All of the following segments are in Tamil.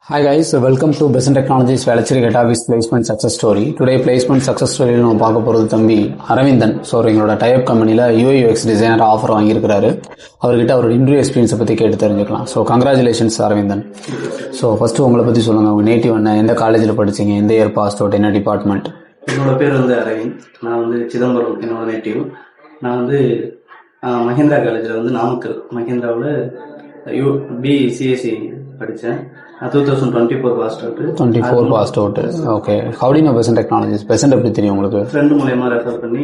Hi guys, welcome to Besant Technologies Velachiri Database Placement Success Story. Today placement success story நம்ம பார்க்க போறது தம்பி அரவிந்தன். ஸோ எங்களோட டைப் கம்பெனியில் UI UX டிசைனர் ஆஃபர் வாங்கியிருக்கிறாரு. அவர்கிட்ட அவரோட இன்டர்வியூ எக்ஸ்பீரியன்ஸை பற்றி கேட்டு தெரிஞ்சுக்கலாம். So congratulations Aravindan. So first உங்களை பற்றி சொல்லுங்கள். உங்கள் நேட்டிவ் என்ன, எந்த காலேஜில் படிச்சிங்க, எந்த இயர் பாஸ் அவுட், என்ன டிபார்ட்மெண்ட்? என்னோட பேர் அரவிந்த். நான் சிதம்பரம் என்னோட நேட்டிவ். நான் மஹேந்திரா காலேஜில் நாமக்கல் மஹேந்திராவில் BCSC படித்தேன். 2024 passed out. 24 passed out. Okay. How do you know Besant Technologies? Besant எப்படி தெரியும் உங்களுக்கு? ஃப்ரெண்ட் மூலமா ரெஃபர் பண்ணி.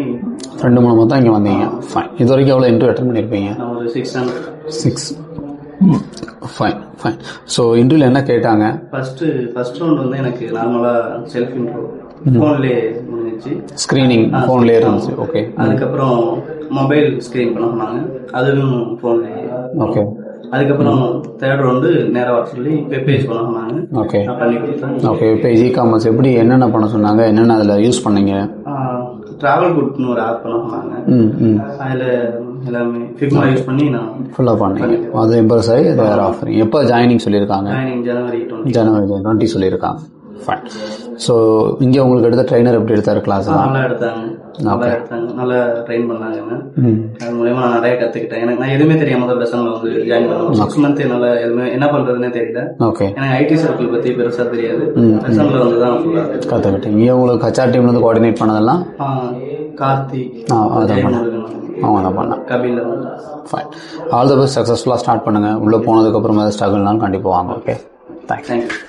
ஃப்ரெண்ட் மூலமா தான் இங்கே வந்தீங்க. ஃபைன். இது வரைக்கும் எவ்வளோ இன்டர்வியூ அட்டெண்ட் பண்ணியிருப்பீங்க? நான் ஒரு 6. Fine fine. ஸோ இன்டர்வியூல என்ன கேட்டாங்க? ஃபர்ஸ்ட் ரவுண்ட் எனக்கு நார்மலாக செல்ஃப் இன்ட்ரோ ஃபோன்லேயே முடிஞ்சிச்சு. ஸ்க்ரீனிங் ஃபோன்லேயே இருந்துச்சு. ஓகே. அதுக்கப்புறம் மொபைல் ஸ்க்ரீன் பண்ண சொன்னாங்க, அதுவும் ஃபோன்லேயே. ஓகே. அதுக்கப்புறம் தேர்ட் ரவுண்டு நேராக வர சொல்லி வெப் பேஜ் பண்ண சொன்னாங்க. ஓகே. பண்ணி கொடுத்தேன். ஓகே. வெப் பேஜ், இ-காமர்ஸ் எப்படி என்னென்ன பண்ண சொன்னாங்க, என்னென்ன அதில் யூஸ் பண்ணீங்க? ட்ராவல் குட்னு ஒரு ஆப் பண்ண சொன்னாங்க. அதில் எல்லாமே ஃபிக்மா யூஸ் பண்ணி நான் ஃபுல்லாக பண்ணீங்க. அது இம்ப்ரெஸ் ஆகி அதை ஆஃபரிங். எப்போ ஜாயினிங் சொல்லியிருக்காங்க? ஜனவரி 20 சொல்லியிருக்காங்க. ஃபைன். ஸோ இங்கே உங்களுக்கு எடுத்த ட்ரைனர் எப்படி எடுத்தாரு? கிளாஸ் நல்லா எடுத்தாங்க. நல்லா ட்ரெயின் பண்ணாங்க. அது மூலயமா நான் நிறைய கற்றுக்கிட்டேன். நான் எதுவுமே தெரியாம தான் பெசன்ல ஜாயின் பண்ணேன். 6 மந்த் என்னால் எதுவுமே என்ன பண்ணுறதுன்னே தெரியல. ஓகே. எனக்கு ஐடி சர்க்கிள் பற்றி பெருசாக தெரியாது. பெசன்ல தான் ஃபுல்லாக கற்றுக்கிட்டேன். இங்கே உங்களுக்கு HR டீம்லேருந்து கோஆர்டினேட் பண்ணதெல்லாம் கார்த்தி அவங்க தான் பண்ணேன். Kapil. Fine. All the best. சக்ஸஸ்ஃபுல்லாக ஸ்டார்ட் பண்ணுங்கள். உள்ளே போனதுக்கப்புறம் ஏதாவது ஸ்ட்ரகிள்னாலும் கண்டிப்பாக வாங்க. ஓகே. தேங்க்ஸ்.